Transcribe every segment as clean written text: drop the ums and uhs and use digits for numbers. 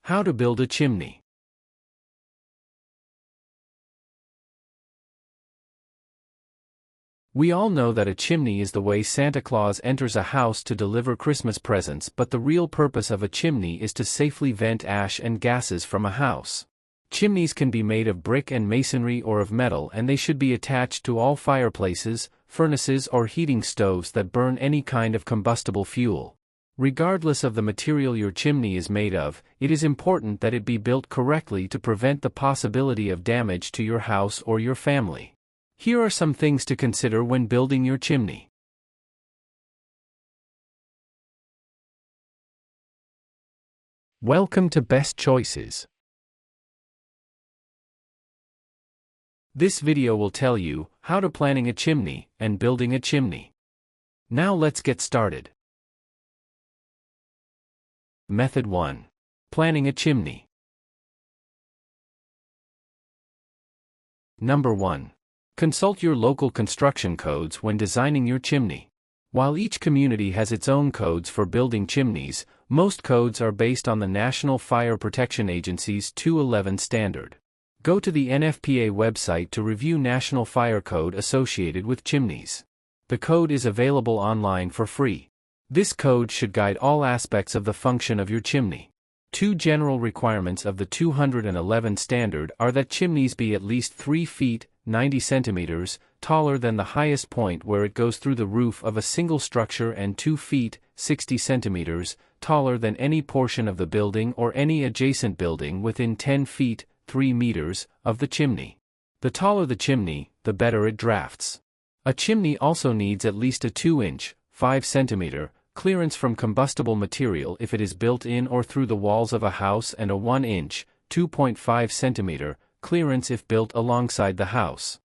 How to build a chimney. We all know that a chimney is the way Santa Claus enters a house to deliver Christmas presents, but the real purpose of a chimney is to safely vent ash and gases from a house. Chimneys can be made of brick and masonry or of metal, and they should be attached to all fireplaces, furnaces or heating stoves that burn any kind of combustible fuel. Regardless of the material your chimney is made of, it is important that it be built correctly to prevent the possibility of damage to your house or your family. Here are some things to consider when building your chimney. Welcome to Best Choices. This video will tell you how to planning a chimney and building a chimney. Now let's get started. Method 1. Planning a chimney. Number 1. Consult your local construction codes when designing your chimney. While each community has its own codes for building chimneys, most codes are based on the National Fire Protection Agency's 211 standard. Go to the NFPA website to review National Fire Code associated with chimneys. The code is available online for free. This code should guide all aspects of the function of your chimney. Two general requirements of the 211 standard are that chimneys be at least 3 feet, 90 centimeters, taller than the highest point where it goes through the roof of a single structure and 2 feet, 60 centimeters, taller than any portion of the building or any adjacent building within 10 feet, 3 meters, of the chimney. The taller the chimney, the better it drafts. A chimney also needs at least a 2-inch, 5 centimeter, clearance from combustible material if it is built in or through the walls of a house, and a 1-inch, 2.5 centimeter, clearance if built alongside the house.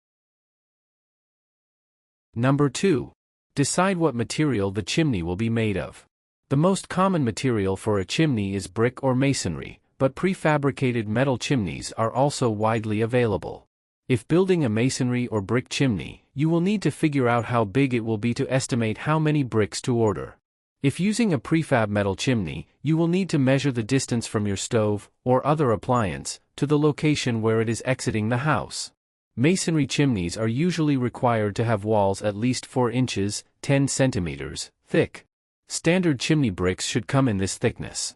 Number 2. Decide what material the chimney will be made of. The most common material for a chimney is brick or masonry, but prefabricated metal chimneys are also widely available. If building a masonry or brick chimney, you will need to figure out how big it will be to estimate how many bricks to order. If using a prefab metal chimney, you will need to measure the distance from your stove, or other appliance, to the location where it is exiting the house. Masonry chimneys are usually required to have walls at least 4 inches, 10 centimeters, thick. Standard chimney bricks should come in this thickness.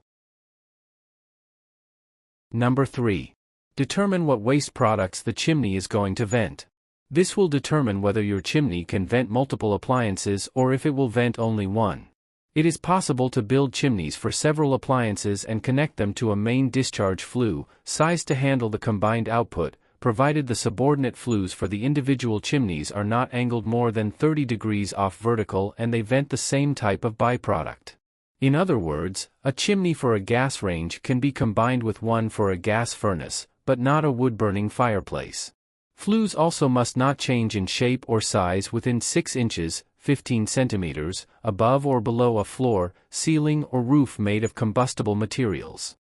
Number 3. Determine what waste products the chimney is going to vent. This will determine whether your chimney can vent multiple appliances or if it will vent only one. It is possible to build chimneys for several appliances and connect them to a main discharge flue, sized to handle the combined output, provided the subordinate flues for the individual chimneys are not angled more than 30 degrees off vertical and they vent the same type of byproduct. In other words, a chimney for a gas range can be combined with one for a gas furnace, but not a wood-burning fireplace. Flues also must not change in shape or size within 6 inches, 15 centimeters, above or below a floor, ceiling or roof made of combustible materials.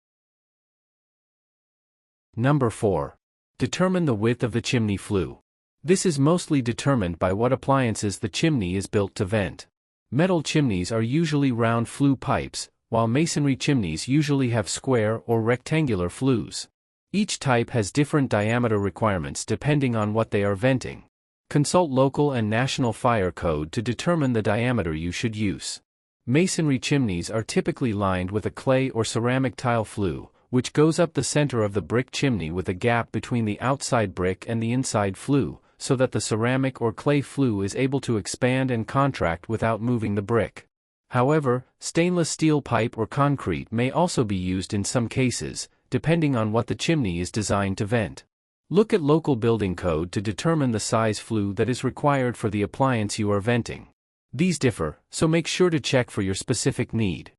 Number 4. Determine the width of the chimney flue. This is mostly determined by what appliances the chimney is built to vent. Metal chimneys are usually round flue pipes, while masonry chimneys usually have square or rectangular flues. Each type has different diameter requirements depending on what they are venting. Consult local and national fire code to determine the diameter you should use. Masonry chimneys are typically lined with a clay or ceramic tile flue, which goes up the center of the brick chimney with a gap between the outside brick and the inside flue, so that the ceramic or clay flue is able to expand and contract without moving the brick. However, stainless steel pipe or concrete may also be used in some cases, depending on what the chimney is designed to vent. Look at local building code to determine the size flue that is required for the appliance you are venting. These differ, so make sure to check for your specific need.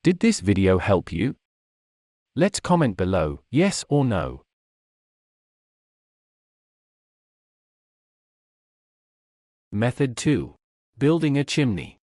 Did this video help you? Let's comment below, yes or no. Method 2. Building a chimney.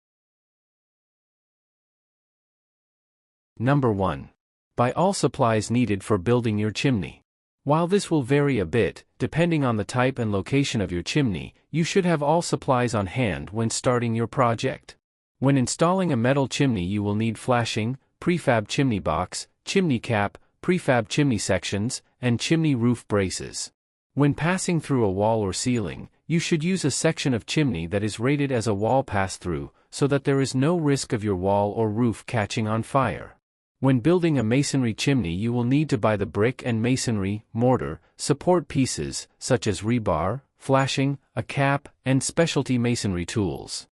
Number 1. Buy all supplies needed for building your chimney. While this will vary a bit, depending on the type and location of your chimney, you should have all supplies on hand when starting your project. When installing a metal chimney, you will need flashing, prefab chimney box, chimney cap, prefab chimney sections, and chimney roof braces. When passing through a wall or ceiling, you should use a section of chimney that is rated as a wall pass-through, so that there is no risk of your wall or roof catching on fire. When building a masonry chimney, you will need to buy the brick and masonry, mortar, support pieces, such as rebar, flashing, a cap, and specialty masonry tools.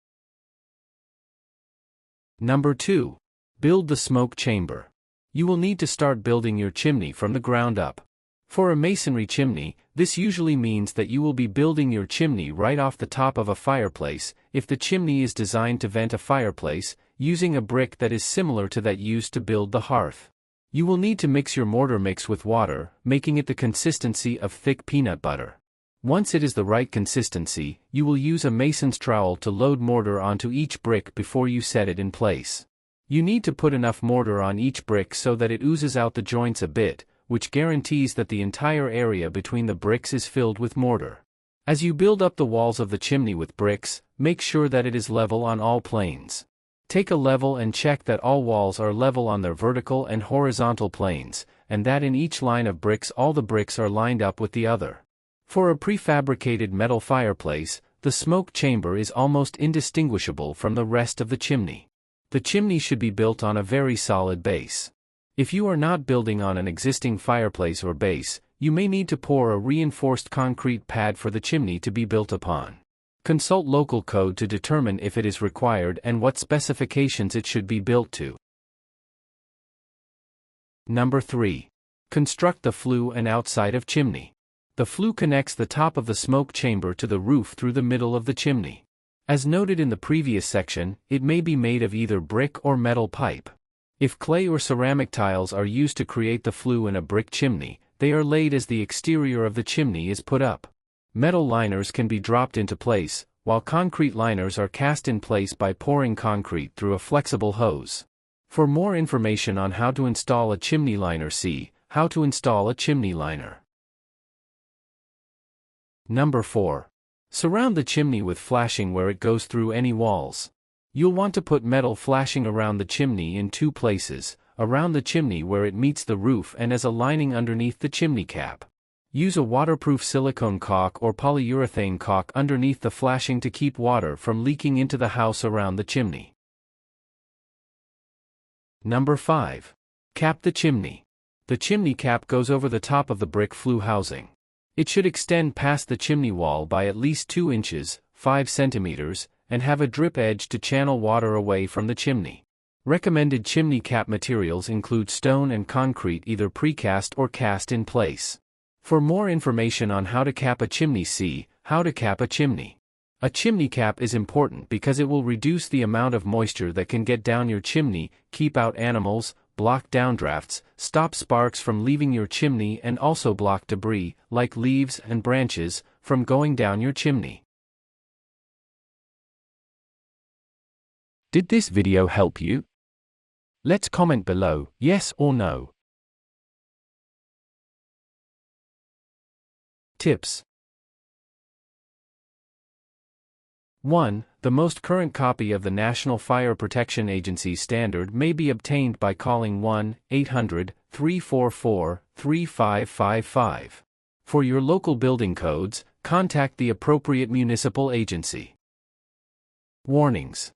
Number 2. Build the smoke chamber. You will need to start building your chimney from the ground up. For a masonry chimney, this usually means that you will be building your chimney right off the top of a fireplace, if the chimney is designed to vent a fireplace, using a brick that is similar to that used to build the hearth. You will need to mix your mortar mix with water, making it the consistency of thick peanut butter. Once it is the right consistency, you will use a mason's trowel to load mortar onto each brick before you set it in place. You need to put enough mortar on each brick so that it oozes out the joints a bit, which guarantees that the entire area between the bricks is filled with mortar. As you build up the walls of the chimney with bricks, make sure that it is level on all planes. Take a level and check that all walls are level on their vertical and horizontal planes, and that in each line of bricks all the bricks are lined up with the other. For a prefabricated metal fireplace, the smoke chamber is almost indistinguishable from the rest of the chimney. The chimney should be built on a very solid base. If you are not building on an existing fireplace or base, you may need to pour a reinforced concrete pad for the chimney to be built upon. Consult local code to determine if it is required and what specifications it should be built to. Number 3. Construct the flue and outside of chimney. The flue connects the top of the smoke chamber to the roof through the middle of the chimney. As noted in the previous section, it may be made of either brick or metal pipe. If clay or ceramic tiles are used to create the flue in a brick chimney, they are laid as the exterior of the chimney is put up. Metal liners can be dropped into place, while concrete liners are cast in place by pouring concrete through a flexible hose. For more information on how to install a chimney liner, see How to install a chimney liner. Number 4. Surround the chimney with flashing where it goes through any walls. You'll want to put metal flashing around the chimney in 2 places, around the chimney where it meets the roof and as a lining underneath the chimney cap. Use a waterproof silicone caulk or polyurethane caulk underneath the flashing to keep water from leaking into the house around the chimney. Number 5. Cap the chimney. The chimney cap goes over the top of the brick flue housing. It should extend past the chimney wall by at least 2 inches, 5 centimeters, and have a drip edge to channel water away from the chimney. Recommended chimney cap materials include stone and concrete, either precast or cast in place. For more information on how to cap a chimney, see How to cap a chimney. A chimney cap is important because it will reduce the amount of moisture that can get down your chimney, keep out animals, block downdrafts, stop sparks from leaving your chimney, and also block debris, like leaves and branches, from going down your chimney. Did this video help you? Let's comment below, yes or no. Tips. 1. The most current copy of the National Fire Protection Agency standard may be obtained by calling 1-800-344-3555. For your local building codes, contact the appropriate municipal agency. Warnings.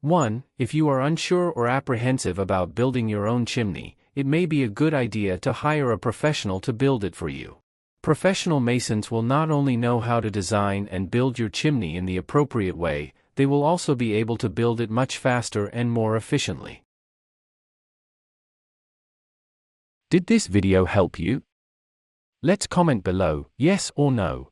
1. If you are unsure or apprehensive about building your own chimney, it may be a good idea to hire a professional to build it for you. Professional masons will not only know how to design and build your chimney in the appropriate way, they will also be able to build it much faster and more efficiently. Did this video help you? Let's comment below, yes or no.